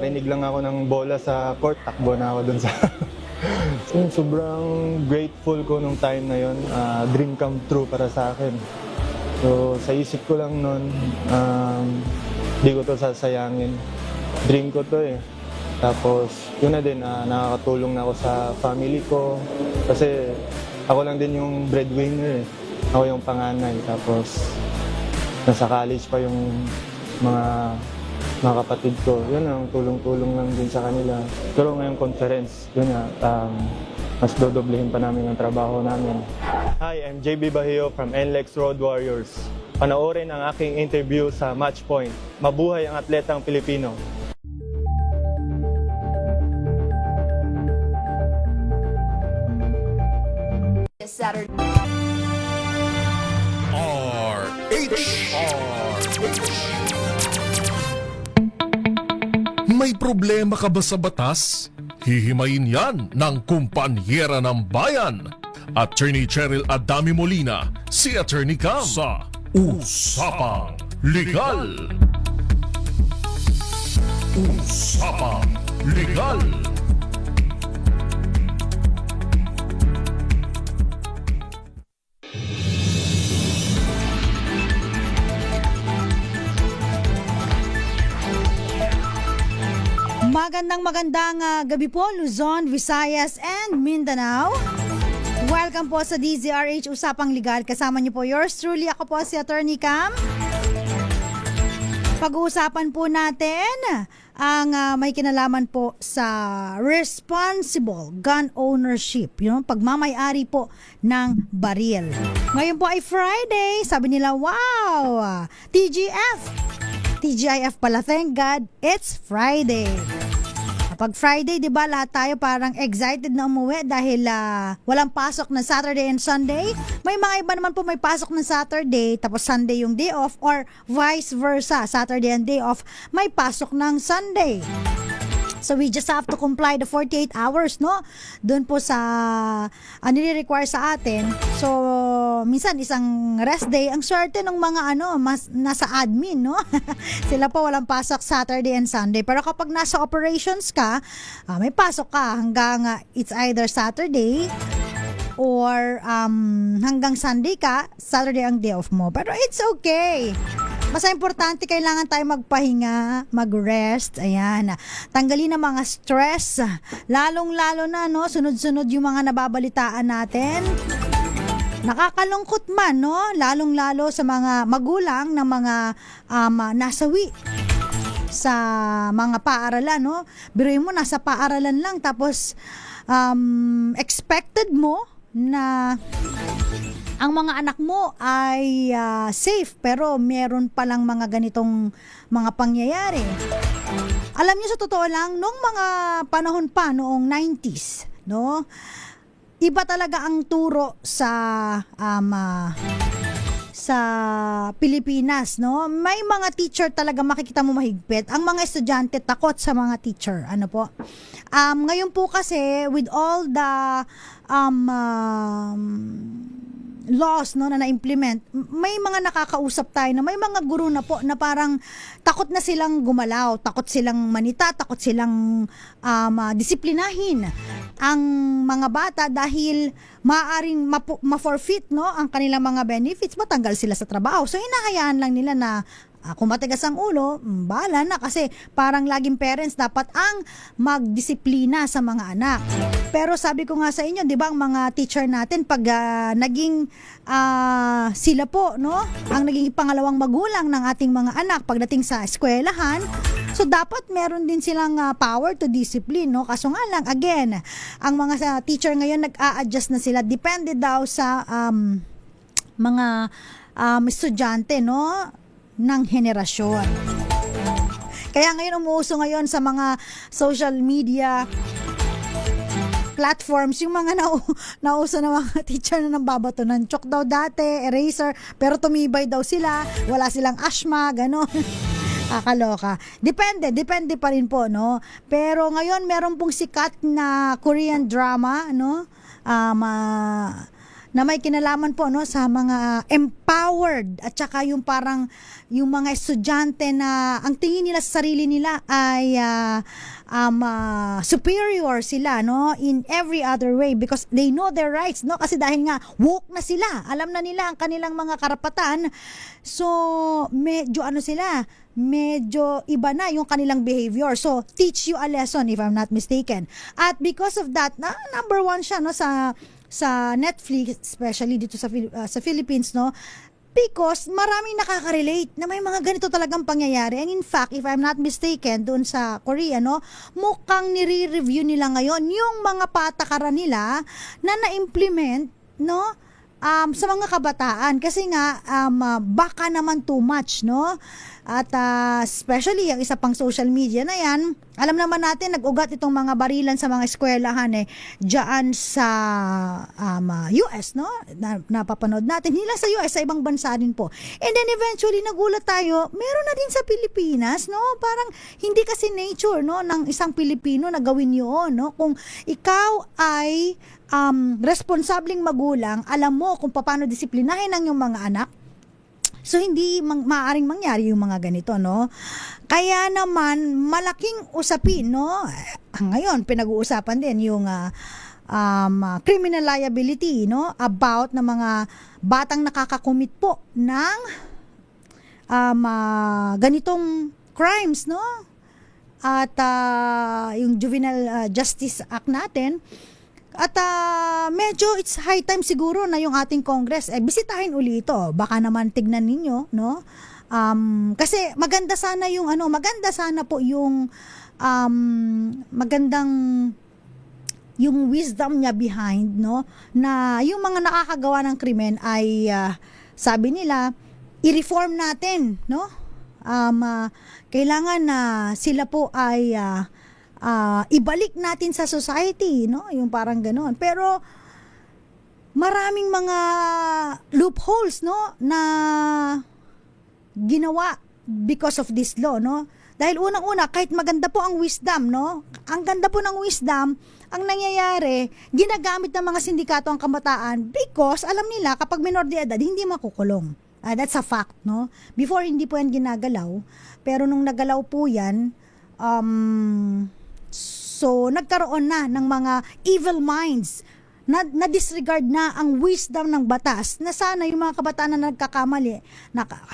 makarinig lang ako ng bola sa court, takbo na ako dun sa... So, sobrang grateful ko nung time na yon. Dream come true para sa akin. So sa isip ko lang nun, di ko to sasayangin. Dream ko to eh. Tapos yun na din, nakakatulong na ako sa family ko. Kasi ako lang din yung breadwinner eh. Ako yung panganay. Tapos nasa college pa yung mga kapatid ko. Yun ang tulong-tulong lang din sa kanila. Pero ngayong conference, yun nga, mas dodoblehin pa namin ang trabaho namin. Hi, I'm JB Bahio from NLEX Road Warriors. Panoorin ang aking interview sa Matchpoint. Mabuhay ang atletang Pilipino. Saturday. May problema ka ba sa batas? Hihimayin yan ng kumpanyera ng bayan. Attorney Cheryl Adami Molina, si Attorney Cam sa Usapang Legal. Usapang Legal. Magandang gabi po, Luzon, Visayas, and Mindanao. Welcome po sa DZRH Usapang Legal. Kasama niyo po yours truly. Ako po si Attorney Cam. Pag-uusapan po natin ang may kinalaman po sa responsible gun ownership, yung pagmamay-ari po ng baril. Ngayon po ay Friday. Sabi nila, wow, TGIF pala, thank God, it's Friday. Pag Friday, di ba, lahat tayo parang excited na umuwi dahil walang pasok na Saturday and Sunday. May mga iba naman po may pasok na Saturday, tapos Sunday yung day off, or vice versa, Saturday and day off, may pasok ng Sunday. So we just have to comply the 48 hours, no? Doon po sa nire-require sa atin. So minsan isang rest day, ang swerte ng mga mas nasa admin, no? Sila po walang pasok Saturday and Sunday. Pero kapag nasa operations ka, may pasok ka hanggang it's either Saturday or hanggang Sunday ka, Saturday ang day off mo. Pero it's okay. Basta importante, kailangan tayo magpahinga, mag-rest, ayan. Tanggalin ang mga stress, lalong-lalo na, no, sunod-sunod yung mga nababalitaan natin. Nakakalungkot man, no, lalong-lalo sa mga magulang ng mga nasawi sa mga paaralan, no. Biruin mo, nasa paaralan lang, tapos expected mo na ang mga anak mo ay safe, pero meron palang mga ganitong mga pangyayari. Alam niyo, sa totoo lang, nung mga panahon pa, noong 90s, no, iba talaga ang turo sa Pilipinas, no? May mga teacher talaga makikita mo mahigpit. Ang mga estudyante takot sa mga teacher. Ano po? Ngayon po kasi, with all the laws, no, na na-implement, may mga nakakausap tayo na may mga guro na po na parang takot na silang gumalaw, takot silang manita, takot silang disiplinahin ang mga bata dahil maaaring ma-forfeit, no, ang kanilang mga benefits, matanggal sila sa trabaho. So hinahayaan lang nila na kung matigas ang ulo, bahala na, kasi parang laging parents dapat ang magdisiplina sa mga anak. Pero sabi ko nga sa inyo, di ba, ang mga teacher natin, pag naging sila po, no, ang naging pangalawang magulang ng ating mga anak pagdating sa eskwelahan, so dapat meron din silang power to discipline, no? Kaso nga lang, again, ang mga teacher ngayon nag-a-adjust na sila, depende daw sa mga estudyante, no, ng henerasyon. Kaya ngayon umuuso ngayon sa mga social media platforms yung mga nauso na mga teacher na nambabato ng chalk daw dati, eraser, pero tumibay daw sila, wala silang asthma, gano'n. Akaloka. Depende pa rin po, no? Pero ngayon meron pong sikat na Korean drama, no? na may kinalaman po no sa mga empowered at saka yung parang yung mga estudyante na ang tingin nila sa sarili nila ay superior sila no in every other way because they know their rights no kasi dahil nga woke na sila, alam na nila ang kanilang mga karapatan, so medyo medyo iba na yung kanilang behavior. So, teach you a lesson if I'm not mistaken. At because of that, number one siya no sa Netflix, especially dito sa Philippines no. Because maraming nakaka-relate na may mga ganito talagang pangyayari. And in fact, if I'm not mistaken, doon sa Korea, no, mukhang nire-review nila ngayon yung mga patakaran nila na na-implement, no, sa mga kabataan. Kasi nga, baka naman too much, no? At especially, ang isa pang social media na yan, alam naman natin, nag-ugat itong mga barilan sa mga eskwelahan dyan sa US, no? Napapanood natin. Hindi lang sa US, sa ibang bansa din po. And then eventually, nagulat tayo, meron na din sa Pilipinas, no? Parang hindi kasi nature, no? Ng isang Pilipino na gawin yun, no? Kung ikaw ay responsabling magulang, alam mo kung paano disiplinahin ang iyong mga anak, so hindi maaaring mangyari yung mga ganito, no? Kaya naman malaking usapin, no? Ngayon pinag-uusapan din yung criminal liability, no? About na mga batang nakakakumit po ng ganitong crimes, no? At yung Juvenile Justice Act natin. At medyo it's high time siguro na yung ating Congress bisitahin uli ito. Baka naman tignan ninyo, no? Kasi maganda sana po yung magandang yung wisdom niya behind, no? Na yung mga nakakagawa ng krimen ay sabi nila i-reform natin, no? Kailangan na sila po ay ibalik natin sa society, no? Yung parang ganoon. Pero maraming mga loopholes, no, na ginawa because of this law, no? Dahil unang-una, kahit maganda po ang wisdom, no? Ang ganda po ng wisdom, ang nangyayari, ginagamit ng mga sindikato ang kabataan because alam nila kapag minor de edad, hindi makukulong. That's a fact, no? Before, hindi po yan ginagalaw. Pero nung nagalaw po yan, so, nagkaroon na ng mga evil minds na disregard na ang wisdom ng batas na sana yung mga kabataan na nagkakamali,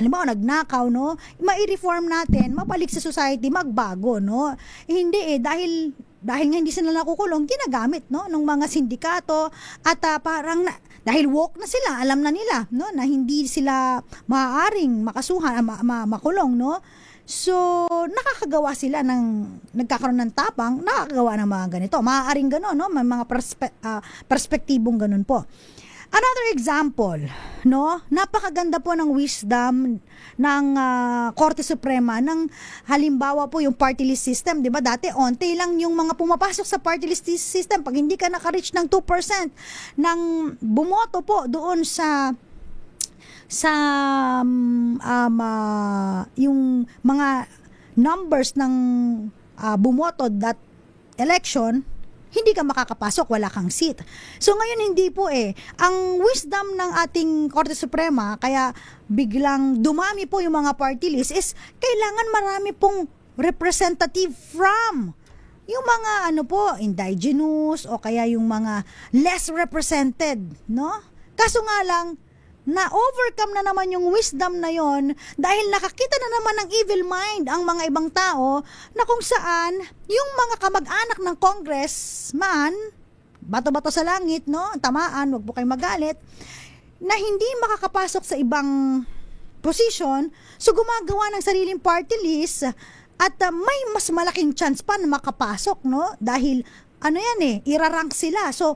halimbawa nagnakaw, no, mai-reform natin, mabalik sa society, magbago, no? Hindi dahil nga hindi sila nakukulong, ginagamit, no, ng mga sindikato at parang dahil woke na sila, alam na nila, no, na hindi sila maaaring makasuhan, makulong, no? So, nakakagawa sila nagkakaroon ng tapang, nakakagawa ng mga ganito. Maaaring gano'n, no? May mga perspektibong ganun po. Another example, no? Napakaganda po ng wisdom ng Korte Suprema ng halimbawa po yung party list system, 'di ba? Dati onte lang yung mga pumapasok sa party list system pag hindi ka naka-reach ng 2% ng bumoto po doon sa yung mga numbers ng bumoto that election, hindi ka makakapasok, wala kang seat. So ngayon hindi po ang wisdom ng ating Korte Suprema, kaya biglang dumami po yung mga party list, is kailangan marami pong representative from yung mga indigenous o kaya yung mga less represented, no? Kaso nga lang, na-overcome na naman yung wisdom na yon dahil nakakita na naman ng evil mind ang mga ibang tao na kung saan yung mga kamag-anak ng congressman, bato-bato sa langit, no? Tamaan, wag po kayo magalit, na hindi makakapasok sa ibang position, so gumagawa ng sariling party list at may mas malaking chance pa na makapasok, no? Dahil irarank sila. So,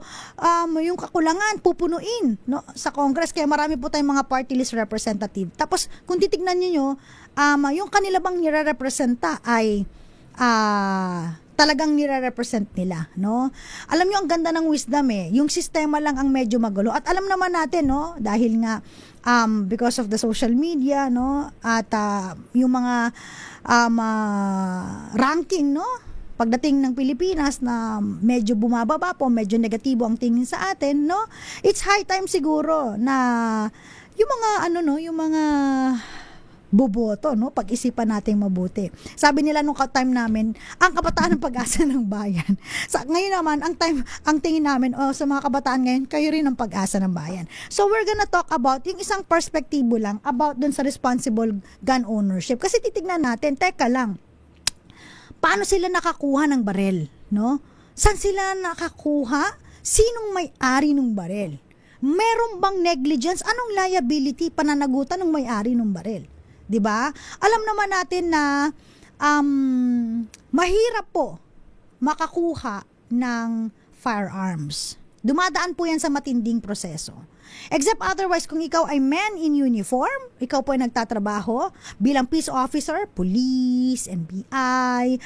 yung kakulangan, pupunuin, no, sa Congress. Kaya marami po tayong mga party list representative. Tapos, kung titignan niyo, yung kanila bang nire-representa ay talagang nire-represent nila, no? Alam niyo, ang ganda ng wisdom yung sistema lang ang medyo magulo. At alam naman natin, no, dahil nga, because of the social media, no, at yung mga ranking, no, pagdating ng Pilipinas na medyo bumababa po, medyo negatibo ang tingin sa atin, no? It's high time siguro na yung mga yung mga boboto, no? Pag-isipan nating mabuti. Sabi nila nung time namin, ang kabataan ng pag-asa ng bayan. Ngayon naman, ang tingin namin, sa mga kabataan ngayon, kayo rin ang pag-asa ng bayan. So we're gonna talk about yung isang perspektibo lang about dun sa responsible gun ownership. Kasi titignan natin, teka lang, paano sila nakakuha ng barel, no? Saan sila nakakuha? Sinong may-ari ng barel? Meron bang negligence? Anong liability pananagutan ng may-ari ng barel? 'Di ba? Alam naman natin na mahirap po makakuha ng firearms. Dumadaan po yan sa matinding proseso. Except otherwise, kung ikaw ay man in uniform, ikaw po ay nagtatrabaho bilang peace officer, police, NBI,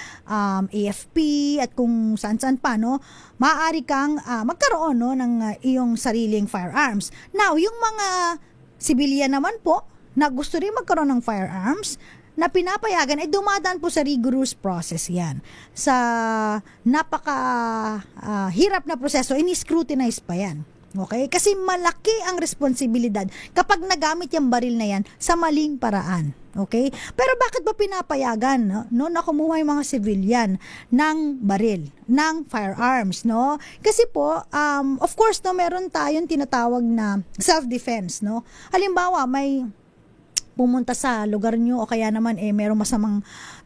AFP, at kung saan-saan pa, no, maaari kang magkaroon, no, ng iyong sariling firearms. Now, yung mga civilian naman po, na gusto rin magkaroon ng firearms, na pinapayagan, ay dumadaan po sa rigorous process yan. Sa hirap na proseso, ini-scrutinize pa yan. Okay? Kasi malaki ang responsibilidad kapag nagamit yung baril na yan sa maling paraan. Okay? Pero bakit ba pinapayagan, no, na kumuha yung mga civilian ng baril, ng firearms, no? Kasi po, of course, no, meron tayong tinatawag na self-defense, no? Halimbawa, may pumunta sa lugar nyo o kaya naman merong masamang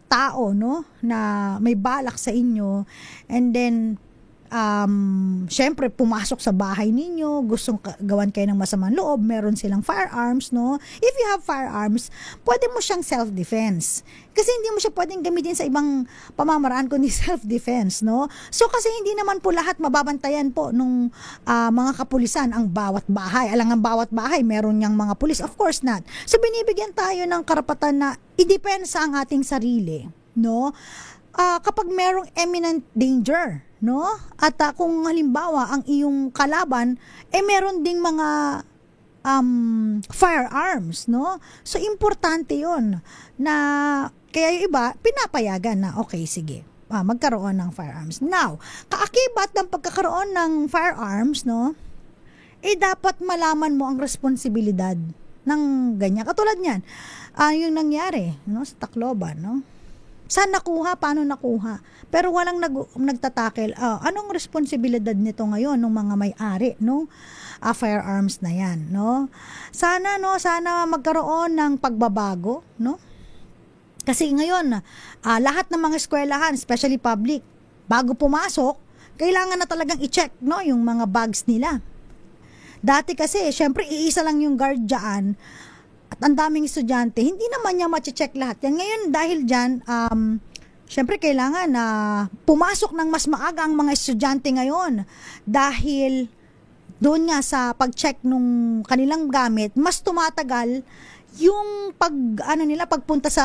tao, no, na may balak sa inyo, and then syempre pumasok sa bahay ninyo, gustong gawan kayo ng masamang loob, meron silang firearms, no? If you have firearms, pwede mo siyang self-defense. Kasi hindi mo siya pwedeng gamitin sa ibang pamamaraan kundi self-defense, no? So kasi hindi naman po lahat mababantayan po nung mga kapulisan ang bawat bahay. Alang ang bawat bahay meron niyang mga pulis, of course not. So binibigyan tayo ng karapatan na idepensa ang ating sarili, no? Kapag merong imminent danger, no? At kung halimbawa ang iyong kalaban meron ding mga firearms, no? So importante 'yon na kaya yung iba pinapayagan na okay, sige, magkaroon ng firearms. Now, kaakibat ng pagkakaroon ng firearms, no? Dapat malaman mo ang responsibilidad ng ganyan. Katulad niyan, yung nangyari, no, sa Tacloban, no? Saan nakuha? Paano nakuha? Pero walang nagtatakel. Anong responsibilidad nito ngayon ng mga may-ari, no? Firearms na yan, no? Sana magkaroon ng pagbabago, no? Kasi ngayon, lahat ng mga eskwelahan, especially public, bago pumasok, kailangan na talagang i-check, no, yung mga bags nila. Dati kasi, syempre, iisa lang yung guard dyan, at ang daming estudyante, hindi naman niya ma-check lahat yan. Ngayon, dahil dyan, syempre kailangan na pumasok ng mas maaga ang mga estudyante ngayon. Dahil doon nga sa pag-check nung kanilang gamit, mas tumatagal yung pagpunta sa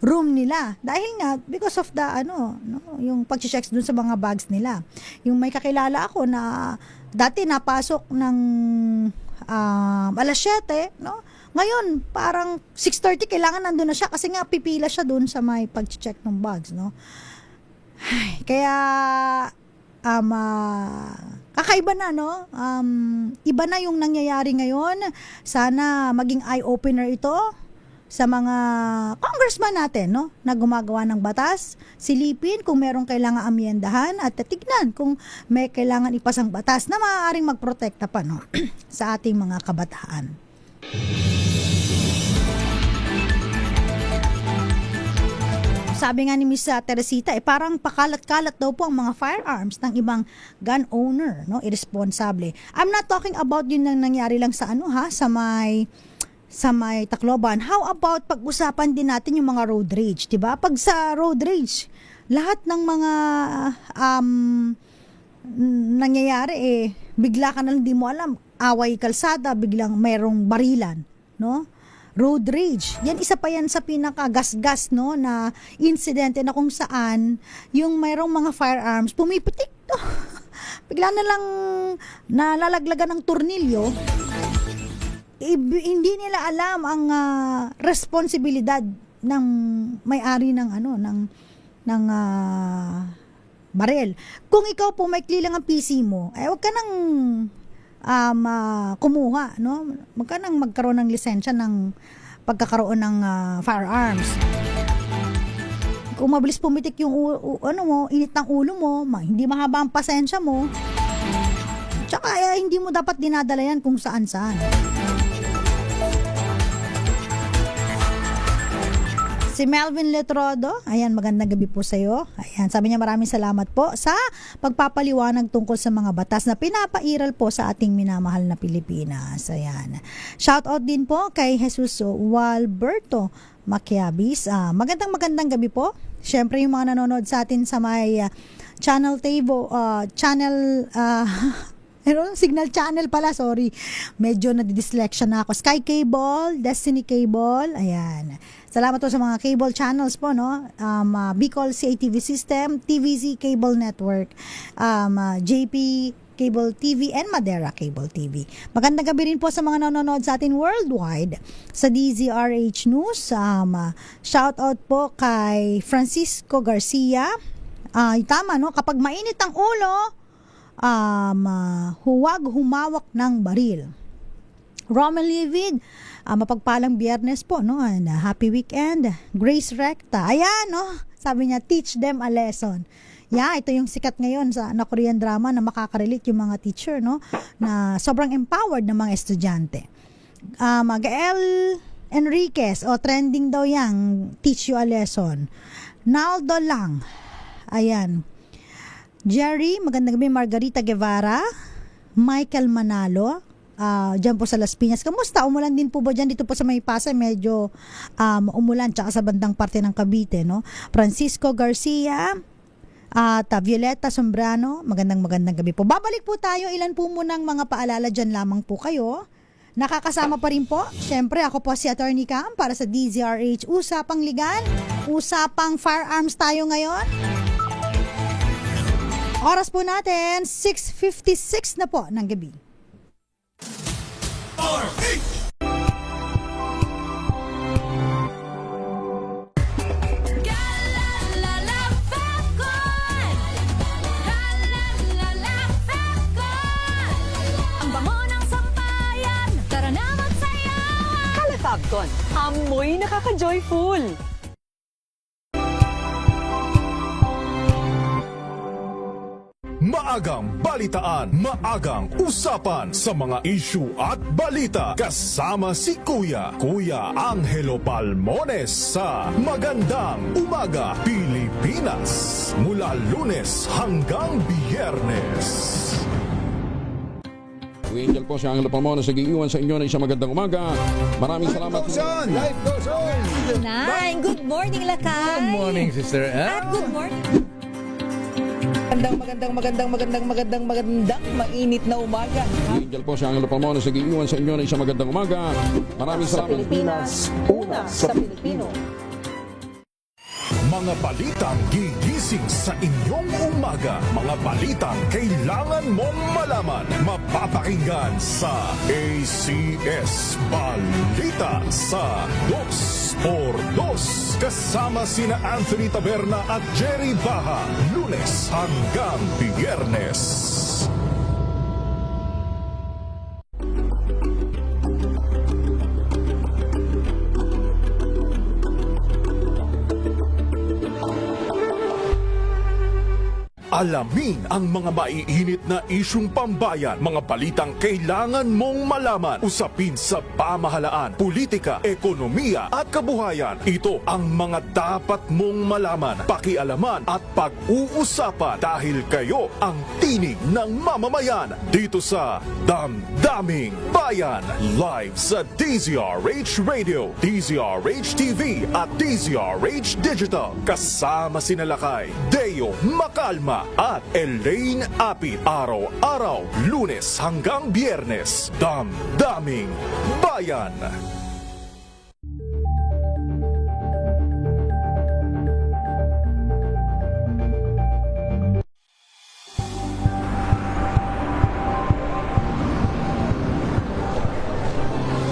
room nila. Dahil nga, because of the, yung pag-check doon sa mga bags nila. Yung may kakilala ako na dati napasok ng alas 7, no? Ngayon, parang 6:30 kailangan nandun na siya kasi nga pipila siya dun sa may pag-check ng bags, no? Ay, kaya kakaiba na, no? Iba na yung nangyayari ngayon. Sana maging eye-opener ito sa mga congressman natin, no, na gumagawa ng batas. Silipin kung merong kailangan amyendahan at tignan kung may kailangan ipasang batas na maaaring magprotekta pa, no, sa ating mga kabataan. Sabi nga ni Miss Teresita, parang pakalat-kalat daw po ang mga firearms ng ibang gun owner, no, irresponsable. I'm not talking about yun na nangyari lang sa sa may Tacloban. How about pag-usapan din natin yung mga road rage, 'di ba? Pag sa road rage, lahat ng mga nangyayari bigla ka na lang di mo alam, away kalsada, biglang mayroong barilan, no? Road rage. Yan, isa pa yan sa pinakagasgas, no, na insidente na kung saan yung mayroong mga firearms pumipitik, no? Bigla na lang nalalaglagan ng tornilyo. Hindi nila alam ang responsibilidad ng may-ari ng ng baril. Kung ikaw po maikli lang ang PC mo, huwag ka nang kumuha, no? Huwag ka nang magkaroon ng lisensya ng pagkakaroon ng firearms. Kung mabilis pumitik yung init ng ulo mo, hindi mahaba ang pasensya mo, tsaka hindi mo dapat dinadala yan kung saan-saan. Si Melvin Letrodo, ayan, magandang gabi po sa iyo. Ayan, sabi niya maraming salamat po sa pagpapaliwanag tungkol sa mga batas na pinapairal po sa ating minamahal na Pilipinas. Ayan. Shout out din po kay Jesus Walberto Maquiabis. Magandang gabi po. Siyempre yung mga nanonood sa atin sa may Signal Channel pala, sorry. Medyo nadidyslexia na ako. Sky Cable, Destiny Cable, ayan. Salamat po sa mga cable channels po, no? Bicol CATV System, TVZ Cable Network, JP Cable TV, and Madera Cable TV. Magandang gabi rin po sa mga nanonood sa atin worldwide sa DZRH News. Shout out po kay Francisco Garcia. Tama, no? Kapag mainit ang ulo, huwag humawak ng baril. Romel Livid, mapagpalang Biyernes po, no? And happy weekend. Grace Recta, ayan, no? Sabi niya, teach them a lesson. Yeah, ito yung sikat ngayon na Korean drama na makaka-relate yung mga teacher, no? Na sobrang empowered ng mga estudyante. Gael Enriquez, trending daw yang teach you a lesson. Naldo lang, ayan. Jerry, magandang gabi. Margarita Guevara, Michael Manalo, dyan po sa Las Piñas. Kamusta? Umulan din po ba dyan? Dito po sa may Pasay, medyo umulan, tsaka sa bandang parte ng Cavite, no? Francisco Garcia, at Violeta Sombrano, magandang gabi po. Babalik po tayo, ilan po munang mga paalala dyan lamang po kayo. Nakakasama pa rin po, syempre ako po si Attorney Cam para sa DZRH Usapang Ligan, Usapang Firearms tayo ngayon. Oras po natin, 6:56 na po ng gabi. Ang bango ng sampayan, tara na magsayawan. Kalafabcon, amoy nakaka-joyful. Maagang balitaan, maagang usapan sa mga issue at balita. Kasama si Kuya Angelo Palmones sa Magandang Umaga Pilipinas. Mula Lunes hanggang Biyernes. Angel po si Angelo Palmones, nag-iiwan sa inyo na isang magandang umaga. Maraming salamat. Life goes on! Nine, good morning, Lakay. Good morning, Sister Ann. At good morning. Magandang mainit na umaga. Angel po si Angelo Palmones, nag-iiwan sa inyo na isang magandang umaga. Maraming Sa salamat. Pilipinas, una sa Pilipino. Mga balitang gigising sa inyong umaga. Mga balitang kailangan mong malaman. Mapapakinggan sa ACS Balita sa 2x2. Kasama sina Anthony Taberna at Jerry Baha. Lunes hanggang Biyernes. Alamin ang mga maiinit na isyung pambayan, mga balitang kailangan mong malaman, usapin sa pamahalaan, politika, ekonomiya at kabuhayan. Ito ang mga dapat mong malaman, pakialaman at pag-uusapan dahil kayo ang tinig ng mamamayan dito sa Damdaming Bayan. Live sa DZRH Radio, DZRH TV at DZRH Digital. Kasama sina Lakay, Deo Macalma at Elaine Apit. Araw-araw, Lunes hanggang Biyernes. Damdaming Bayan.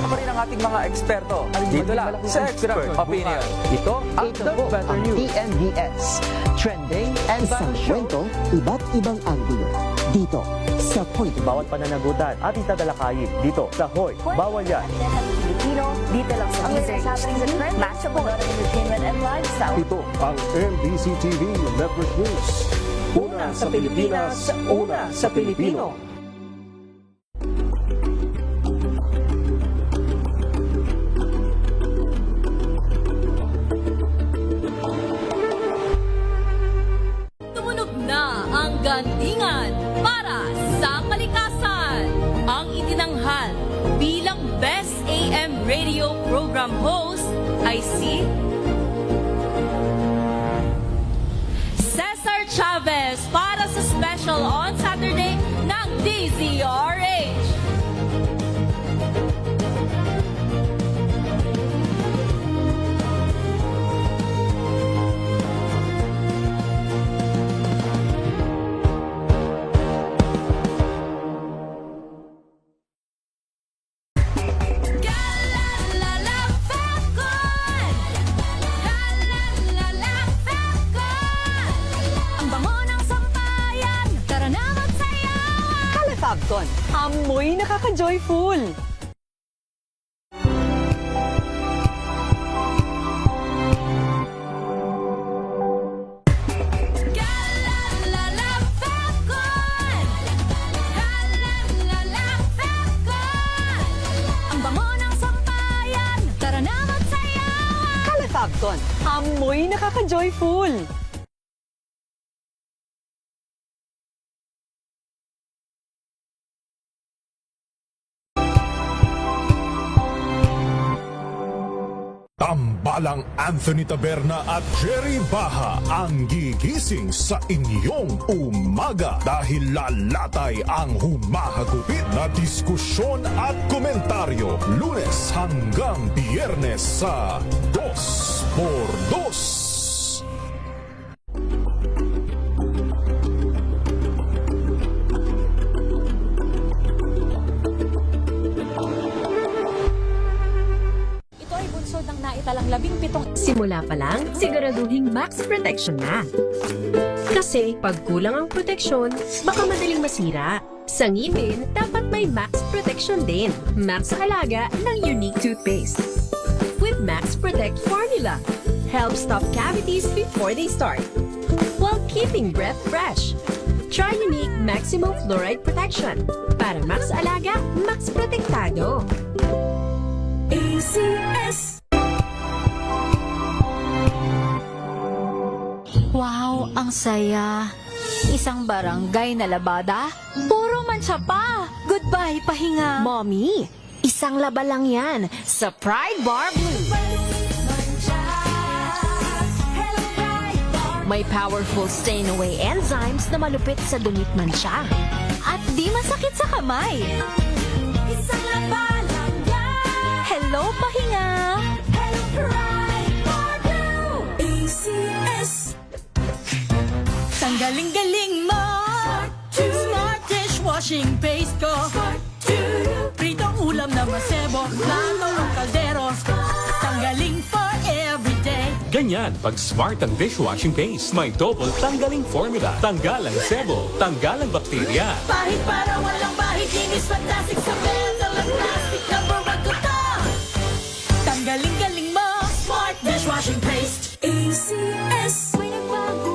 Pa rin ang ating mga eksperto. Dito lang sa Expert Opinion. Ito ang The Better News. TNVS. Trending and isang kwento, iba't ibang anggulo. Dito sa Point. Bawat pananagutan at itatalakayin dito sa Hoy. Bawal yan. Pilipino, dito lang sa Music. Matchable entertainment and lifestyle. Ito ang MBC TV Network News. Una sa Pilipinas, una sa Pilipino. Tumunog na ang gandingan para sa kalikasan. Ang itinanghal bilang Best AM Radio Program Host ay si Cesar Chavez para sa special on Saturday ng DZRH. Ang bango ng sampayan, tara na magsayawan. Calefabcon, amoy nakaka-joyful. Ang bango ng sampayan, tara na magsayawan. Calefabcon, amoy nakaka-joyful. Tambalang Anthony Taberna at Jerry Baha ang gigising sa inyong umaga dahil lalatay ang humahagupit na diskusyon at komentaryo Lunes hanggang Biyernes sa 2x2. Ito ay bunsod ng naitalang 17. Simula pa lang, siguraduhing max protection na. Kasi pag kulang ang proteksyon, baka madaling masira. Sa ngipin, dapat may max protection din. Max sa halaga ng unique toothpaste. With Max Protect Formula, help stop cavities before they start, while keeping breath fresh. Try unique maximum fluoride protection para max alaga, max protektado. ACS. Wow, ang saya. Isang barangay na labada, puro mancha pa. Goodbye, pahinga. Mommy, isang laba lang yan sa Pride Bar Blue. May powerful stain-away enzymes na malupit sa dunit mancha. At di masakit sa kamay. Isang laba lang yan. Hello, pahinga. Hello, Pride Bar Blue. ACS. Tanggaling-galing mo. Smart dishwashing paste ko. Pritong ulam na masebo. Plato ng kaldero. Tanggaling for everyday. Ganyan pag smart ang dishwashing paste. May double tanggaling formula. Tanggal ang sebo, tanggal ang bakterya. Pahit para walang bahid. Linis fantastic sa metal at plastic. Number one ko to. Tanggaling-galing mo. Smart dishwashing paste. ACS. May nagbago.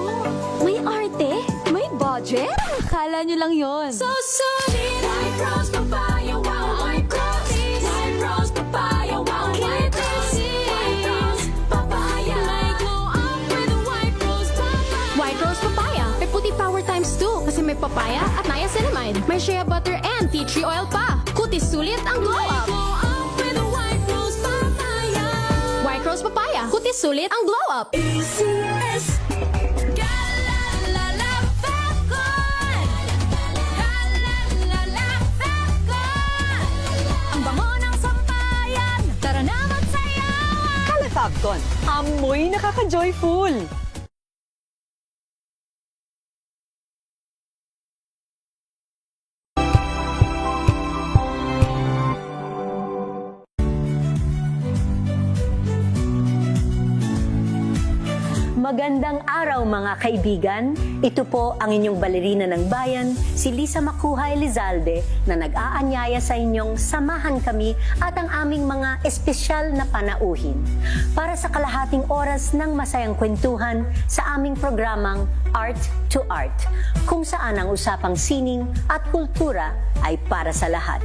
May arte. May budget. Kala nyo lang yon. So solid. White Rose Papaya. Wow. White Rose. White Rose Papaya. Wow. White Rose. White Rose Papaya. May glow up with White Rose Papaya. White Rose Papaya. May puti power times 2 kasi may papaya at niacinamide. May shea butter and tea tree oil pa. Kutis sulit ang glow May up. glow up with White Rose Papaya. White Rose Papaya. Kutis sulit ang glow up. ACS. Ang bango ng sampayan, tara na magsayawan. Calefabcon, amoy nakaka-joyful. Magandang araw mga kaibigan. Ito po ang inyong balerina ng bayan, si Lisa Makuha Elizalde, na nag-aanyaya sa inyong samahan kami at ang aming mga espesyal na panauhin para sa kalahating oras ng masayang kwentuhan sa aming programang Art to Art, kung saan ang usapang sining at kultura ay para sa lahat.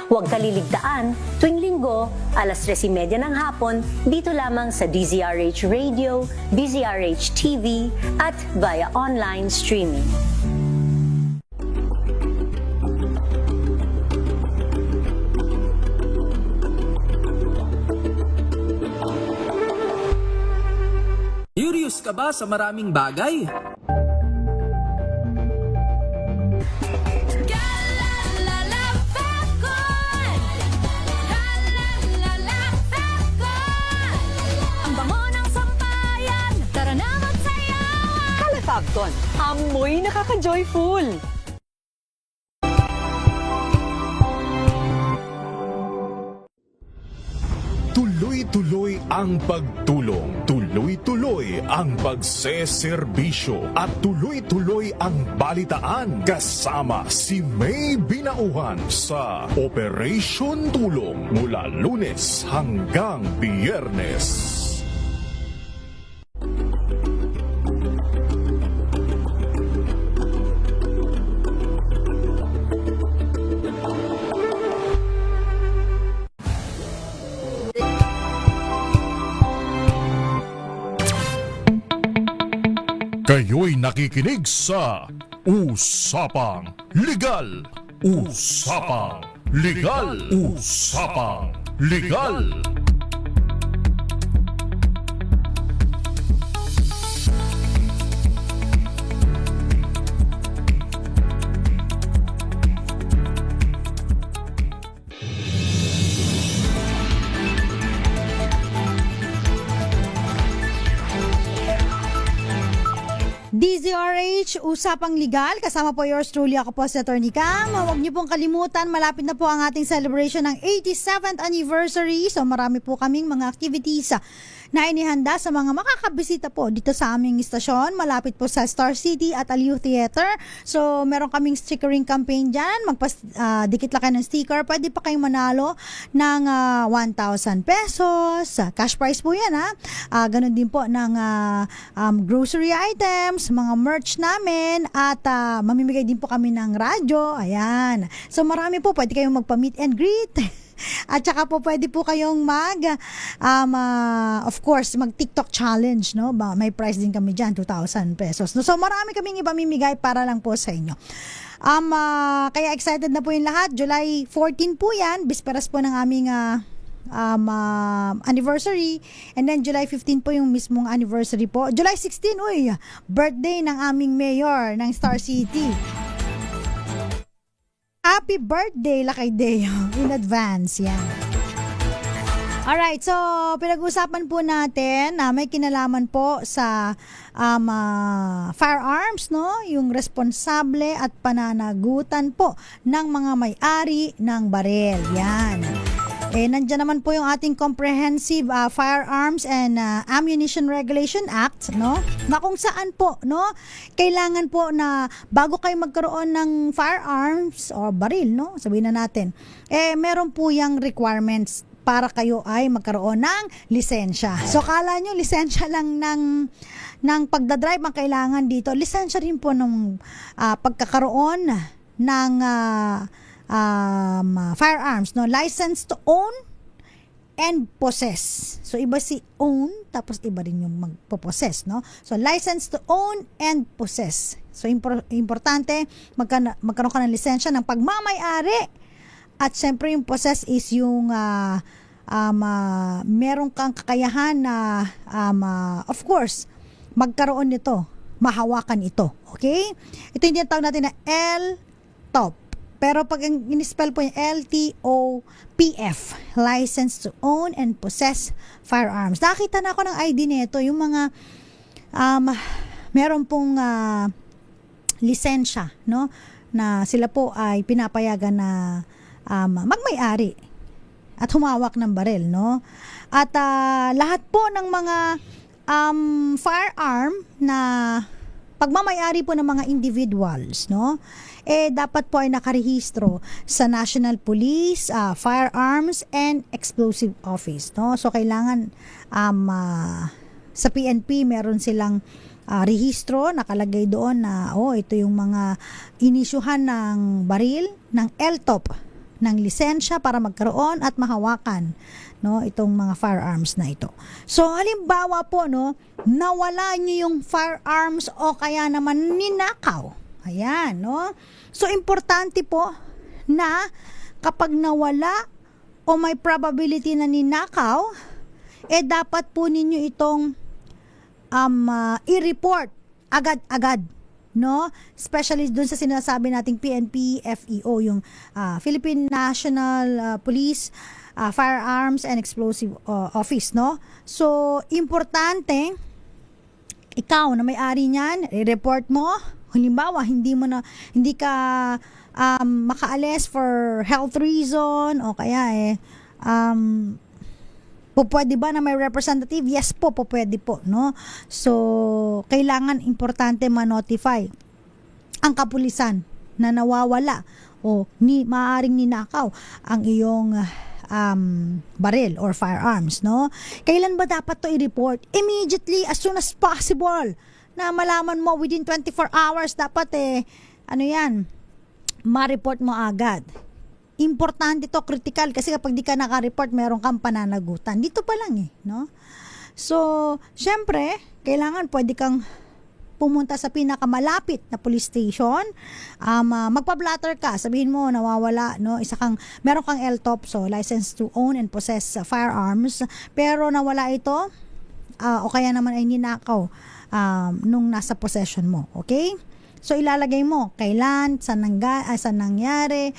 Huwag kaliligtaan, tuwing linggo, alas 3:30 ng hapon, dito lamang sa DZRH Radio, DZRH TV, at via online streaming. Curious ka ba sa maraming bagay? Calefacton, amoy nakaka-joyful! Tuloy-tuloy ang pagtulong, tuloy-tuloy ang pagseserbisyo, at tuloy-tuloy ang balitaan kasama si May Binauhan sa Operation Tulong mula Lunes hanggang Biyernes. Kayo'y nakikinig sa Usapang Legal. Usapang Legal. Usapang Legal. DZRH, Usapang Legal. Kasama po yours truly, ako po si Attorney Cam. Huwag niyo pong kalimutan, malapit na po ang ating celebration ng 87th anniversary. So marami po kaming mga activities na inihanda sa mga makakabisita po dito sa aming istasyon. Malapit po sa Star City at Aliw Theater. So meron kaming stickering campaign dyan. Dikit lang kayo ng sticker. Pwede pa kayong manalo ng 1,000 pesos. Cash prize po yan ha. Ganun din po ng grocery items, mga merch namin, at mamimigay din po kami ng radyo. Ayan. So marami po, pwede kayong magpa-meet and greet. At saka po pwede po kayong of course, mag-TikTok challenge, no? May prize din kami dyan, 2,000 pesos. No? So marami kaming ipamimigay para lang po sa inyo. Kaya excited na po yung lahat. July 14 po yan, bisperas po ng aming anniversary, and then July 15 po yung mismong anniversary po. July 16, birthday ng aming mayor ng Star City. Happy birthday, Lakay Deo, in advance, yan. Alright, so pinag-usapan po natin na may kinalaman po sa firearms, no? Yung responsable at pananagutan po ng mga may-ari ng baril. Yan. Nandiyan naman po yung ating Comprehensive Firearms and Ammunition Regulation Act, no? Na kung saan po, no? Kailangan po na bago kayo magkaroon ng firearms o baril, no? Sabihin na natin, meron po yung requirements para kayo ay magkaroon ng lisensya. So kala nyo lisensya lang ng pagdadrive ang kailangan dito. Lisensya rin po ng pagkakaroon ng firearms, no? License to own and possess. So iba si own, tapos iba rin yung magpo-possess, no? So license to own and possess. So importante magkaroon ka ng lisensya ng pagmamay-ari. At syempre yung possess is yung meron kang kakayahan na of course magkaroon nito, mahawakan ito. Okay? Ito yung tinatawag natin na LTOP. Pero pag in-spell po yung LTOPF, License to Own and Possess Firearms. Nakita na ako ng ID nito, yung mga meron pong lisensya, no? Na sila po ay pinapayagan na magmay-ari at humawak ng baril, no? At lahat po ng mga firearm na pagmamayari po ng mga individuals, no? Dapat po ay nakarehistro sa National Police Firearms and Explosive Office, no? So kailangan sa PNP meron silang rehistro, nakalagay doon na ito yung mga inisyuhan ng baril, ng LTOP, ng lisensya para magkaroon at mahawakan, no, itong mga firearms na ito. So halimbawa po, no, nawala niyo yung firearms o kaya naman ninakaw. Ayan, no? So importante po na kapag nawala o may probability na ninakaw, dapat po ninyo itong i-report agad-agad, no? Especially dun sa sinasabi nating PNP FEO, yung Philippine National Police Firearms and Explosive Office, no? So importante, ikaw na may-ari niyan, i-report mo. Halimbawa, hindi ka makaalis for health reason o kaya pwede ba na may representative? Yes po, pwede po, no? So, kailangan importante ma-notify ang kapulisan na nawawala o maaaring ninakaw ang iyong baril or firearms, no? Kailan ba dapat to i-report? Immediately, as soon as possible, na malaman mo within 24 hours, dapat ma-report mo agad. Importante to, critical, kasi kapag di ka naka-report, meron kang pananagutan. Dito pa lang no? So, syempre, kailangan pwede kang pumunta sa pinakamalapit na police station, magpa-blatter ka, sabihin mo nawawala, no? Meron kang LTOP, so license to own and possess firearms, pero nawala ito, o kaya naman ay ninakaw nung nasa possession mo, okay? So ilalagay mo kailan, saan nangyari,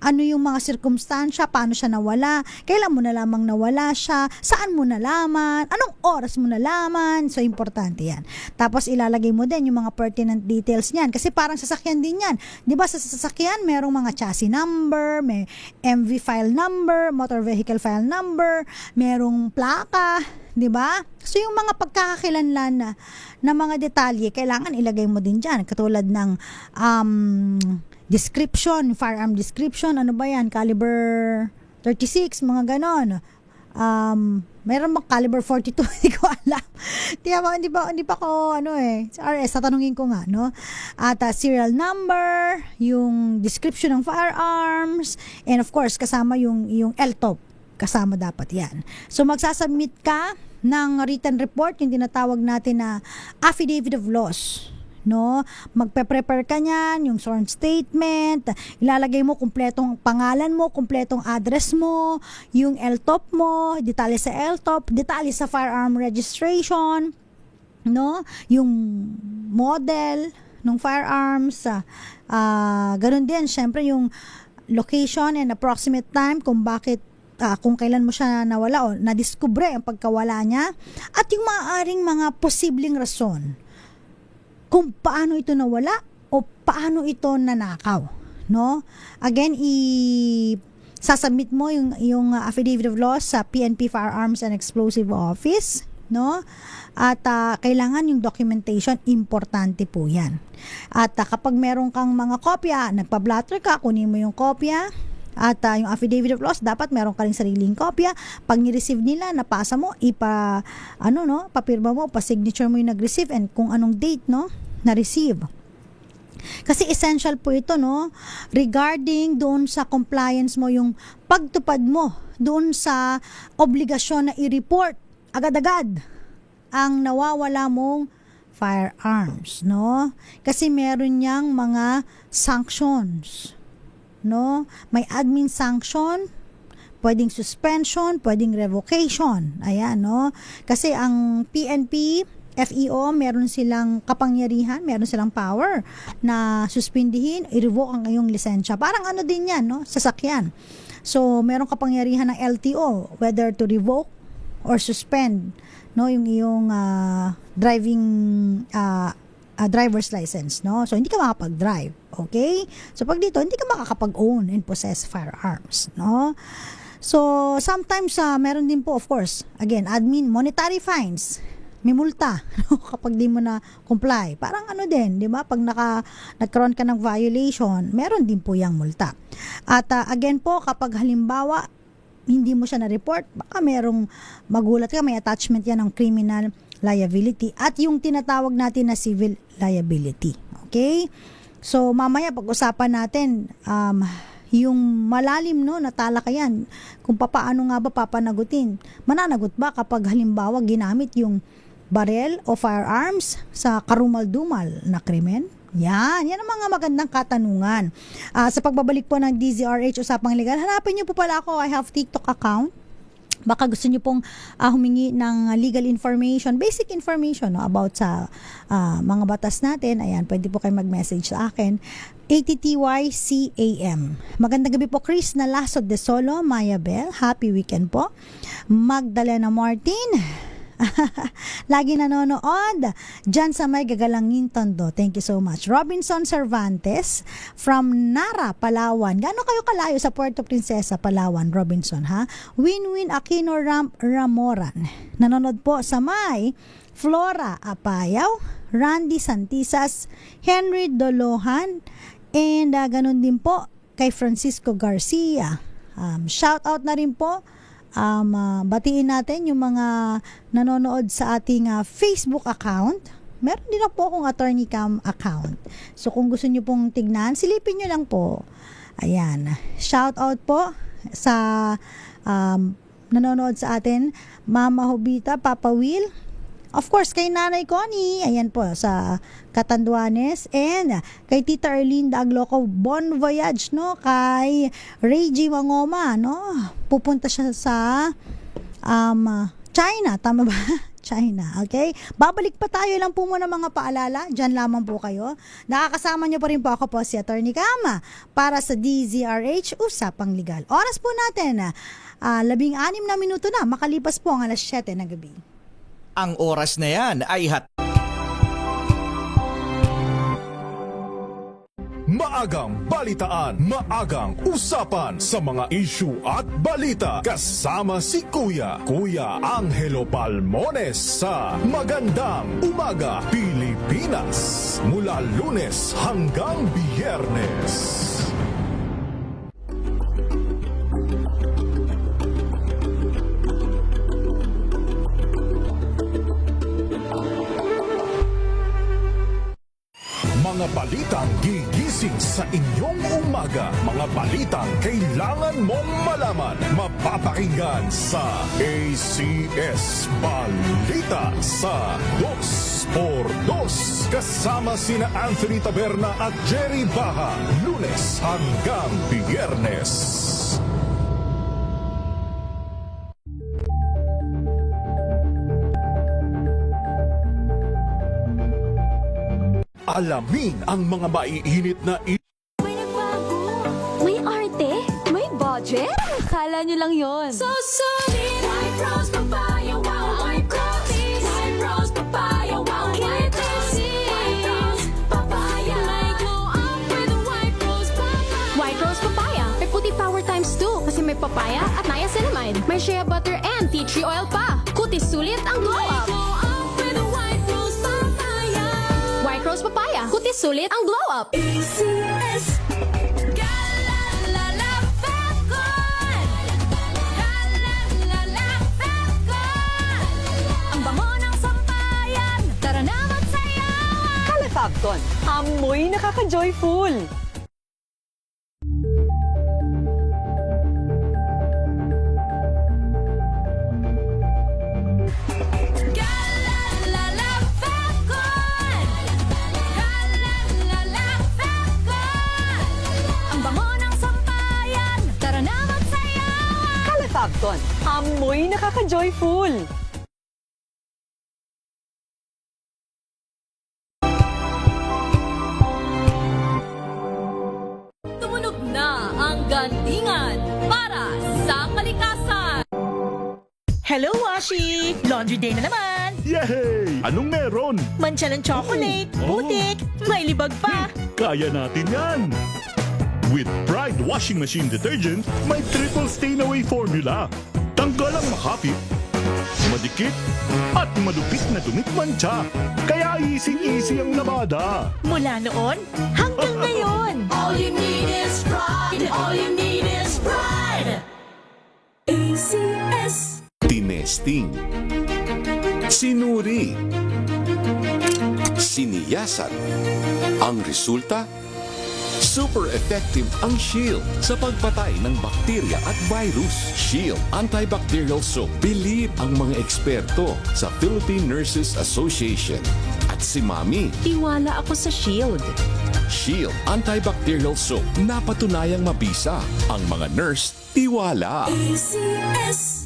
ano yung mga sirkumstansya, paano siya nawala, kailan mo na lamang nawala siya, saan mo nalaman, anong oras mo nalaman. So importante yan. Tapos ilalagay mo din yung mga pertinent details niyan, kasi parang sasakyan din yan. Di ba sa sasakyan merong mga chassis number, may MV file number, motor vehicle file number, merong plaka, di ba? So yung mga pagkakakilanlan na mga detalye, kailangan ilagay mo din dyan, katulad ng description, firearm description, ano ba yan, caliber 36, mga ganon. Mayroon bang caliber 42? Hindi ko alam. Hindi pa ko, sa RS, tatanungin ko nga, no? At serial number, yung description ng firearms, and of course, kasama yung LTOP. Kasama dapat yan. So, magsasubmit ka ng written report, yung tinatawag natin na affidavit of loss, no? Magpe-prepare ka niyan, yung sworn statement, ilalagay mo kumpletong pangalan mo, kumpletong address mo, yung LTOP mo, detalye sa LTOP, detalye sa firearm registration, no? Yung model ng firearms, ganun din, syempre yung location and approximate time kung bakit kung kailan mo siya nawala o nadiskubre ang pagkawala niya, at yung maaaring mga posibleng rason kung paano ito nawala o paano ito nanakaw, no? Again, sasubmit mo yung affidavit of loss sa PNP Firearms and Explosive Office, no? At kailangan yung documentation, importante po yan. At kapag meron kang mga kopya, nagpa-blatter ka, kunin mo yung kopya. At yung affidavit of loss, dapat meron ka ring sariling kopya. Pag ni-receive nila, napasa mo, papirma mo, pa-signature mo yung nag-receive and kung anong date, no, na-receive. Kasi essential po ito, no, regarding doon sa compliance mo, yung pagtupad mo doon sa obligasyon na i-report agad-agad ang nawawala mong firearms, no? Kasi meron niyang mga sanctions, no? May admin sanction, pwedeng suspension, pwedeng revocation. Ayan, no? Kasi ang PNP, FEO, meron silang kapangyarihan, meron silang power na suspindihin, i-revoke ang iyong lisensya. Parang ano din yan, no? Sasakyan. So, meron kapangyarihan ng LTO, whether to revoke or suspend, no? Yung iyong driver's license, no? So, hindi ka makapag-drive. Okay? So, pag dito, hindi ka makakapag-own and possess firearms, no? So, sometimes meron din po, of course, again, admin, monetary fines. May multa kapag di mo na comply. Parang ano din, di ba? Pag nagkaroon ka ng violation, meron din po yung multa. At again po, kapag halimbawa, hindi mo siya na-report, baka merong magulat ka, may attachment yan ng criminal liability at yung tinatawag natin na civil liability. Okay? So, mamaya pag-usapan natin, yung malalim no, na talakayan, kung paano nga ba papanagutin. Mananagot ba kapag halimbawa ginamit yung barel o firearms sa karumal-dumal na krimen? Yan ang mga magandang katanungan. Sa pagbabalik po ng DZRH Usapang Legal, hanapin niyo po pala ako. I have TikTok account. Baka gusto niyo pong humingi ng legal information, basic information no, about sa mga batas natin. Ayan, pwede po kayo mag-message sa akin. ATTYCAM. Magandang gabi po, Chris Nalasod de Solo, Maya Bell. Happy weekend po. Magdalena Martin. Lagi nanonood dyan sa may gagalangin Tondo. Thank you so much. Robinson Cervantes from Nara, Palawan. Gaano kayo kalayo sa Puerto Princesa, Palawan, Robinson, ha? Winwin Aquino Ramoran. Nanonood po sa may Flora Apayaw, Randy Santisas, Henry Dolohan, and ganun din po kay Francisco Garcia. Shout out na rin po. Batiin natin yung mga nanonood sa ating Facebook account. Meron din po akong Attorney Cam account. So kung gusto nyo pong tignan, silipin nyo lang po. Ayan. Shout out po sa nanonood sa atin, Mama Hobita, Papa Will. Of course, kay Nanay Connie, ayan po, sa Catanduanes, and kay Tita Erlinda Agloco, Bon Voyage, no? Kay Reggie Mangoma, no? Pupunta siya sa China, tama ba? China, okay? Babalik pa tayo lang po muna mga paalala, dyan lamang po kayo. Nakakasama niyo pa rin po ako po si Attorney Kama para sa DZRH Usapang Legal. Oras po natin, 16 na minuto na, makalipas po ang alas 7 ng gabi. Ang oras na yan ay Maagang balitaan, maagang usapan sa mga issue at balita. Kasama si Kuya Angelo Palmones sa Magandang Umaga Pilipinas. Mula Lunes hanggang Biyernes. Mga balitang gigising sa inyong umaga. Mga balitang kailangan mong malaman. Mapapakinggan sa ACS Balita sa 2x2. Kasama sina Anthony Taberna at Jerry Baha. Lunes hanggang Biyernes. Alamin ang mga maiinit na May nagbago, may arte, may budget. Kala nyo lang yon. So solid, White Rose Papaya, wow, White Rose. White Rose Papaya, wow, White Rose. White Rose Papaya. May glow up with White Rose Papaya. White Rose Papaya. May puti power times 2 kasi may papaya at niacinamide. May shea butter and tea tree oil pa. Kutis sulit ang glow up. Glow up with White Rose Papaya. White Rose Papaya. Kutis sulit ang glow up. ACS. Galalala, Falcon. Galalala, Falcon. Ang bango ng sampayan. Tara na magsayawan. Calefacton, amoy nakaka-joyful. Galalala, Falcon. Galalala, Falcon. Ang bango ng sampayan. Tara na magsayawan. Calefacton, amoy nakaka-joyful. Tumunog na ang gandingan para sa kalikasan. Hello, Washi! Laundry day na naman! Yay! Anong meron? Mancha ng chocolate, putik, may libag pa. Kaya natin yan! With Pride Washing Machine Detergent, may triple stain away formula. Tanggal ang makapit, madikit, at madupit na dumit mancha. Kaya easy-easy ang labada. Mula noon hanggang ngayon. All you need is pride. All you need is pride. ACS. Tinesting, sinuri, siniyasan. Ang resulta, super effective ang Shield sa pagpatay ng bakterya at virus. Shield Antibacterial Soap. Believe ang mga eksperto sa Philippine Nurses Association. At si Mami, Tiwala ako sa Shield. Shield Antibacterial Soap. Napatunayang mabisa. Ang mga nurse, tiwala. ACS.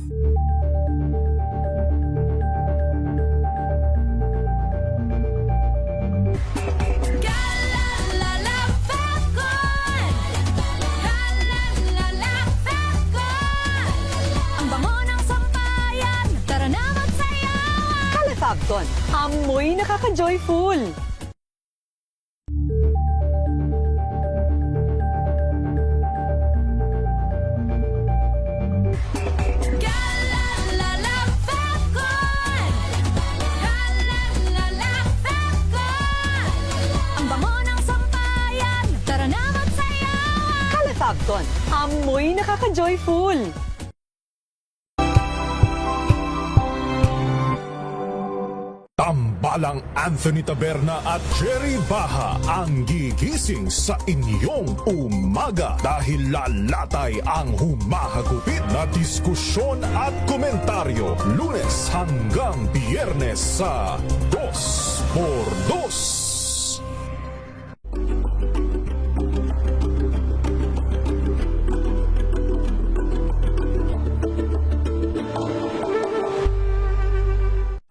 Ang bango ng sampayan, tara na magsayawan. Calefabcon, amoy nakaka-joyful. Ang bango ng sampayan, tara na magsayawan. Calefabcon, amoy nakaka-joyful. Tambalang Anthony Taberna at Jerry Baha ang gigising sa inyong umaga dahil lalatay ang humahagupit na diskusyon at komentaryo Lunes hanggang Biyernes sa 2x2.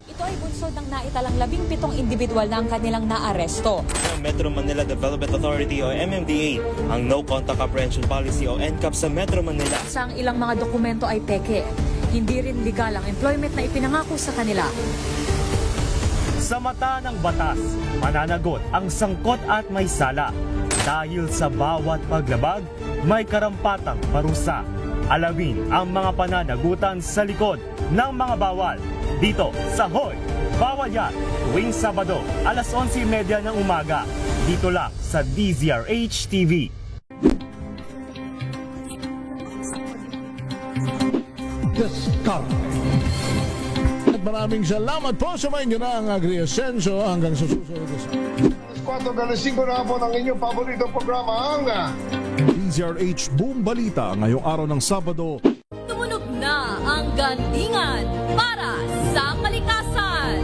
Ito ay bunsod ng naitalang 17 individual na ang kanilang naaresto. Metro Manila Development Authority o MMDA ang No Contact Apprehension Policy o NCAP sa Metro Manila. Sa ang ilang mga dokumento ay peke. Hindi rin legal ang employment na ipinangako sa kanila. Sa mata ng batas, mananagot ang sangkot at may sala. Dahil sa bawat paglabag, may karampatang parusa. Alamin ang mga pananagutan sa likod ng mga bawal. Dito sa Hoy! Bawal Yan! Tuwing Sabado, alas 11:30 ng umaga. Dito lang sa DZRH TV. At maraming salamat po sa mga inyo na ang Agri-Ascenso hanggang sa susunod na sa 4:05 na po ng inyong paboritong programa ang DZRH Boom Balita ngayong araw ng Sabado. Tumunog na ang gandingan para sa kalikasan.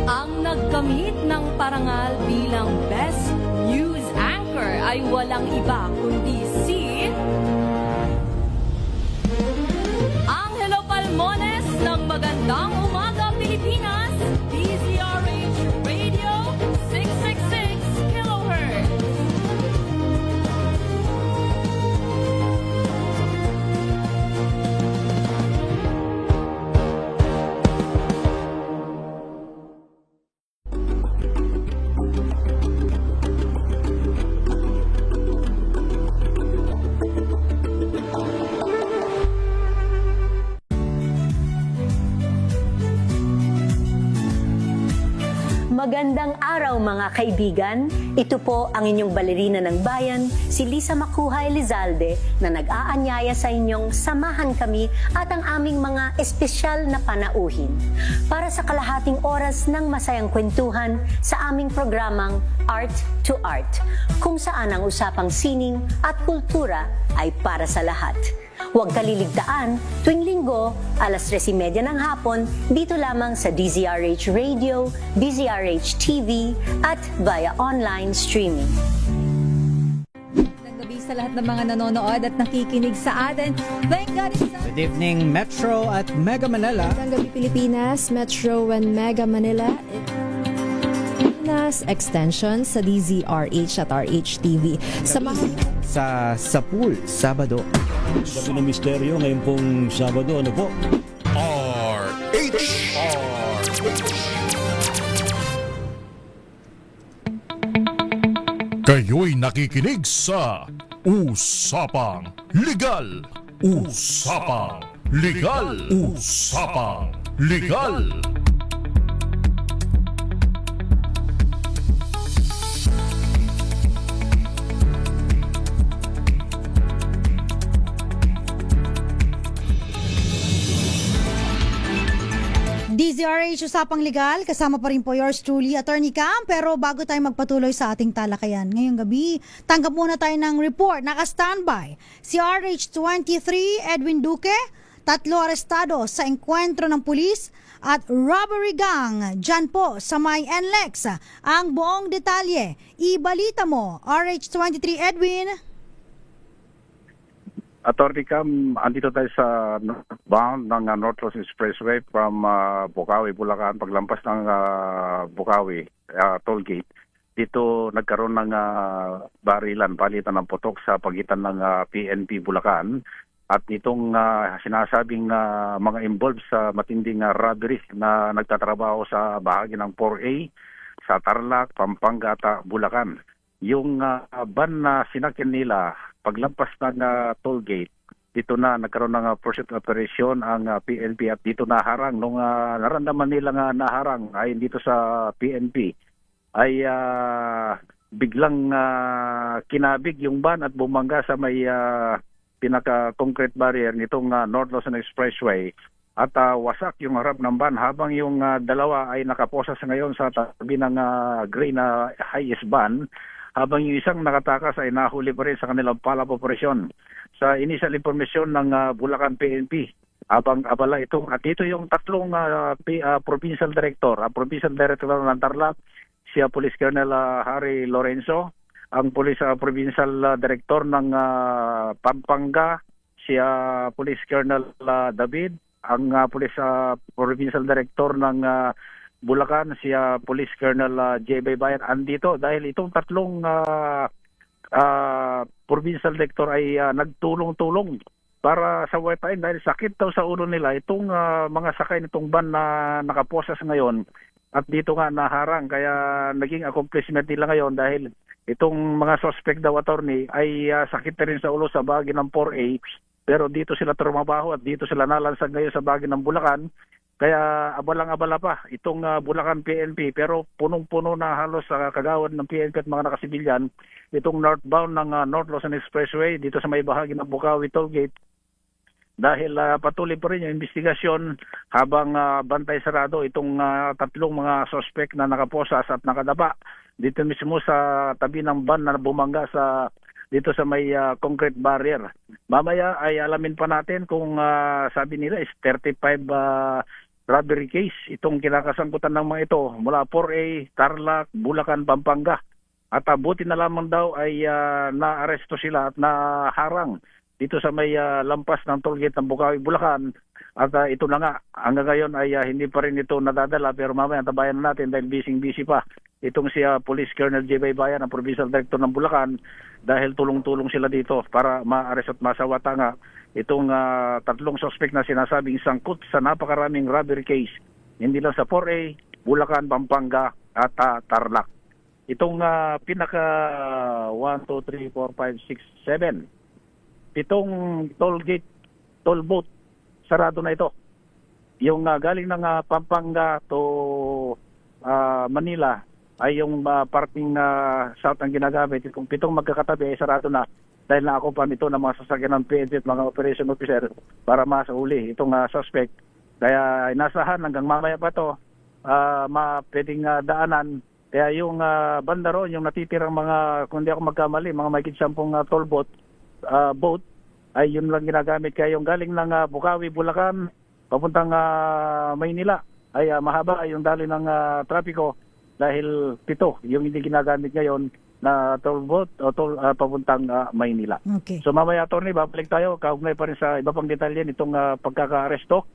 Ang nagkamit ng parangal bilang Best News Anchor ay walang iba kundi si Angelo Palmones ng Magandang Umaga Pilipinas, DZRH Radio 666 kHz. Magandang araw mga kaibigan. Ito po ang inyong balerina ng bayan, si Lisa Macuhay Elizalde na nag-aanyaya sa inyong samahan kami at ang aming mga espesyal na panauhin para sa kalahating oras ng masayang kwentuhan sa aming programang Art to Art, kung saan ang usapang sining at kultura ay para sa lahat. Huwag kaliligtaan, tuwing linggo, alas 3:30 ng hapon, dito lamang sa DZRH Radio, DZRH TV, at via online streaming. Magandang gabi sa lahat ng mga nanonood at nakikinig sa atin. Thank God it's Good evening, Metro at Mega Manila. Magandang gabi Pilipinas, Metro and Mega Manila. Pilipinas Extension sa DZRH at RHTV. Samahan Sa pool, Sabado. Gabi ng misteryo ngayon pong Sabado, ano po? Kayo'y nakikinig sa Usapang Legal. Usapang Legal. Usapang Legal. DZRH Usapang Legal, kasama pa rin po yours truly, Attorney Cam. Pero bago tayo magpatuloy sa ating talakayan, ngayong gabi, tanggap muna tayo ng report. Naka-standby si RH23 Edwin Duque, 3 arestado sa engkwentro ng pulis at robbery gang dyan po sa may NLEX. Ang buong detalye, ibalita mo, RH23 Edwin. Attorney Cam, andito tayo sa bound ng North Coast Expressway from Bukawi, Bulacan, paglampas ng Bukawi toll gate. Dito nagkaroon ng barilan, palitan ng putok sa pagitan ng PNP Bulacan. At itong sinasabing mga involved sa matinding robbery na nagtatrabaho sa bahagi ng 4A, sa Tarlac, Pampanga at Bulacan. Yung van na sinakyan nila, paglampas ng toll gate, dito na nagkaroon ng pursuit operation ang PNP at dito naharang. Nung naramdaman nila nga naharang ay dito sa PNP, ay biglang kinabig yung van at bumangga sa may pinaka-concrete barrier nitong North Luzon Expressway at wasak yung harap ng van habang yung dalawa ay nakaposas ngayon sa tabi ng gray na highest van, habang yung isang nakatakas ay nahuli pa rin sa kanilang palap operasyon. Sa initial information ng Bulacan PNP, habang abala itong, at ito yung tatlong provincial director, ang provincial director ng Tarlac, siya Police Colonel Harry Lorenzo, ang Police Provincial Director ng Pampanga, siya Police Colonel David, ang Police Provincial Director ng Bulacan, siya Police Colonel J.B. Bayan, andito dahil itong tatlong Provincial Director ay nagtulong-tulong para sa wetline dahil sakit daw sa ulo nila itong mga sakay nitong van na nakaposas ngayon at dito nga naharang, kaya naging accomplishment nila ngayon dahil itong mga suspect daw, attorney, ay sakit na rin sa ulo sa bahagi ng 4A, pero dito sila trumabaho at dito sila nalansag ngayon sa bahagi ng Bulacan. Kaya abalang-abala pa itong Bulacan PNP, pero punong-puno na halos sa kagawad ng PNP at mga nakasibilyan itong northbound ng North Luzon Expressway dito sa may bahagi ng Bukawi Tollgate. Dahil patuloy pa rin yung investigasyon habang bantay sarado itong tatlong mga suspect na nakaposas at nakadapa dito mismo sa tabi ng van na bumangga sa dito sa may concrete barrier. Mamaya ay alamin pa natin kung sabi nila is 35 robbery case itong kinakasangkutan ng mga ito mula 4A, Tarlac, Bulacan, Pampanga. At buti na lamang daw ay naaresto sila at naharang dito sa may lampas ng tollgate ng Bukawi, Bulacan. At ito na nga, hanggang ngayon ay hindi pa rin ito nadadala, pero mamaya tabayan natin dahil busy pa itong siya Police Colonel J.B. Bayan, ang Provincial Director ng Bulacan, dahil tulong-tulong sila dito para ma-arrest at masawata nga itong tatlong suspect na sinasabing sangkot sa napakaraming robbery case, hindi lang sa 4A, Bulacan, Pampanga at Tarlac. Itong pinaka 1, 2, 3, 4, 5, 6, 7, pitong toll gate, toll booth, sarado na ito. Yung galing ng Pampanga to Manila ay yung parting south ang ginagamit. Itong pitong magkakatabi ay sarado na dahil naakupan ito ng mga sasakyan ng PNP at mga operation officer para masauli itong suspect. Kaya inasahan hanggang mamaya pa ito pwedeng daanan. Kaya yung banda roon, yung natitirang mga, kung di ako magkamali, mga mahigit 10 toll boat ay yun lang ginagamit. Kaya yung galing ng Bukawi, Bulacan papuntang Maynila ay mahaba yung dali ng trapiko dahil 7 yung hindi ginagamit ngayon na toll boat o papuntang Maynila. Okay. So mamaya, attorney, babalik tayo kaugnay pa rin sa iba pang detalye nitong pagkaka-aresto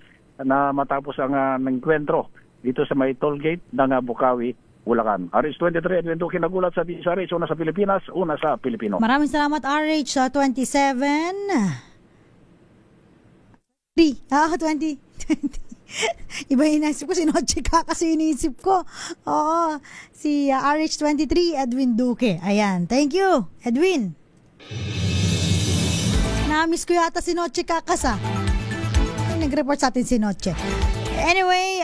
na matapos ang nangkwentro dito sa may toll gate ng Bukawi, Bulacan. RH23, Edwin Duque, nagulat sa DZRH, una sa Pilipinas, una sa Pilipino. Maraming salamat, RH27. 20. Iba yung inisip ko, sinodche ka kasi inisip ko. Oo, si RH23, Edwin Duque. Ayan, thank you, Edwin. Na-miss ko yata si Noche Kakasa. Ay, nag-report sa atin si Noche. Anyway,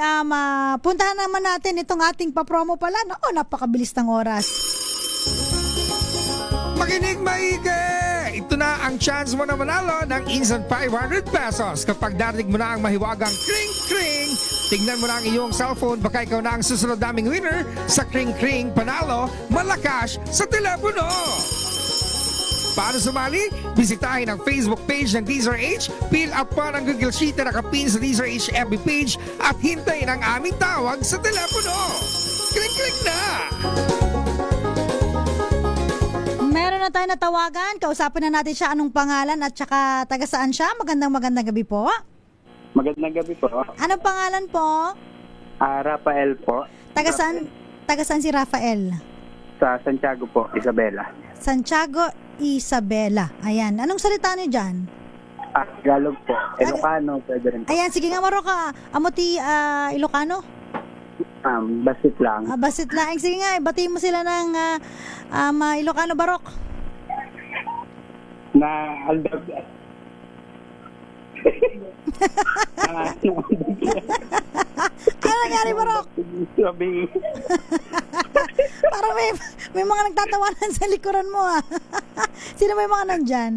puntahan naman natin itong ating papromo pala. Nako, napakabilis ng oras. Makinig maigi! Ito na ang chance mo na manalo ng instant 500 pesos kapag narinig mo na ang mahiwagang kring kring. Tignan mo na ang iyong cellphone, baka ikaw na ang susunod naming winner sa kring kring panalo malakas sa telepono. Para sumali, bisitahin ang Facebook page ng DZRH, fill up pa ng Google Sheet na nakapin sa DZRH FB page at hintayin ang aming tawag sa telepono. Kring kring na! Meron na tayo natawagan. Kausapin na natin siya anong pangalan at saka taga saan siya. Magandang gabi po. Magandang gabi po. Anong pangalan po? Rafael po. Taga saan si Rafael? Sa Santiago po, Isabela. Santiago, Isabela. Ayan. Anong salita niyo dyan? Tagalog po. Ilocano, pwede rin po. Ayan, sige nga Maroka. Amuti Ilocano? Basit lang. Basit lang. Sige nga, batiin mo sila ng Ilocano Barok. Na aldag. Ano nangyari, Barok? Sabi. Parang may mga nagtatawanan sa likuran mo Sino may mga nandyan?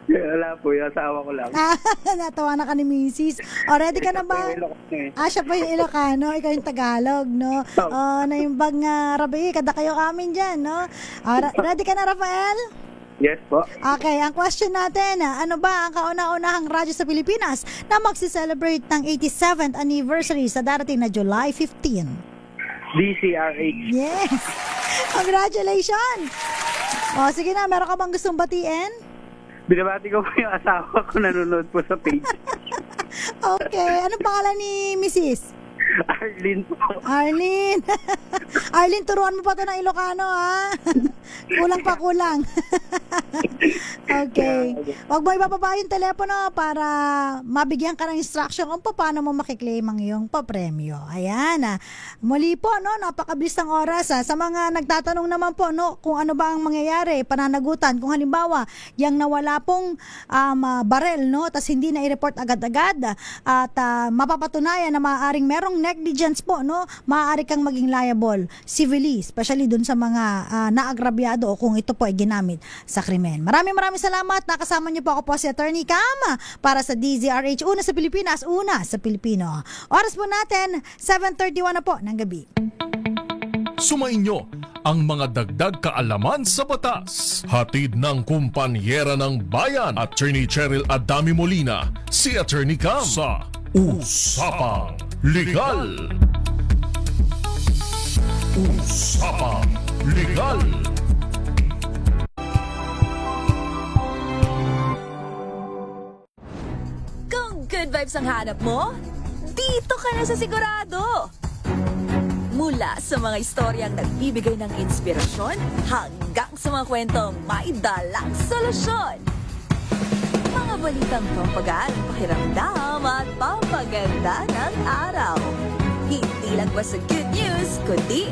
Wala po, yung asawa ko lang. Natawa na ka ni Mrs. O, ready ka na ba? Siya pa yung Ilocano, ikaw yung Tagalog, no? Naimbag nga, Rabi, kada kayo amin dyan, no? Ready ka na, Rafael? Yes po. Okay, ang question natin, ano ba ang kauna-unahang radyo sa Pilipinas na magsi-celebrate ng 87th anniversary sa darating na July 15? DZRH. Yes! Congratulations! O, sige na, meron ka bang gustong batiin? Binabati ko po yung asawa ko, nanonood po sa page. Okay, ano pangalan ni Mrs.? Arlene po. Arlene. Arlene, turuan mo pa ito ng Ilocano, Kulang pa, kulang. Okay. Huwag mo ibababa yung telepono para mabigyan ka ng instruction kung paano mo makiklaim ang iyong papremyo. Ayan. Muli po, no, napakabilis ng oras. Sa mga nagtatanong naman po, no, kung ano ba ang mangyayari, pananagutan, kung halimbawa, yung nawala pong barel, no, tas hindi na i-report agad-agad at mapapatunayan na maaaring merong negligence po, no, maaari kang maging liable civilly, especially dun sa mga naagrabyado o kung ito po ay ginamit sa krimen. Maraming salamat. Nakasama niyo po ako po si Attorney Cam para sa DZRH. Una sa Pilipinas, una sa Pilipino. Oras po natin, 7:31 na po ng gabi. Sumainyo ang mga dagdag kaalaman sa batas. Hatid ng kumpanyera ng bayan, Attorney Cheryl Adami Molina, si Attorney Cam sa Usapang Legal. Usapang Legal. Kung good vibes ang hanap mo, dito ka na sa Sigurado! Mula sa mga istoryang nagbibigay ng inspirasyon hanggang sa mga kwentong may dalang solusyon. Mga balitang pampagaan, pakiramdam at pampaganda ng araw. Hindi lang ba sa good news, kundi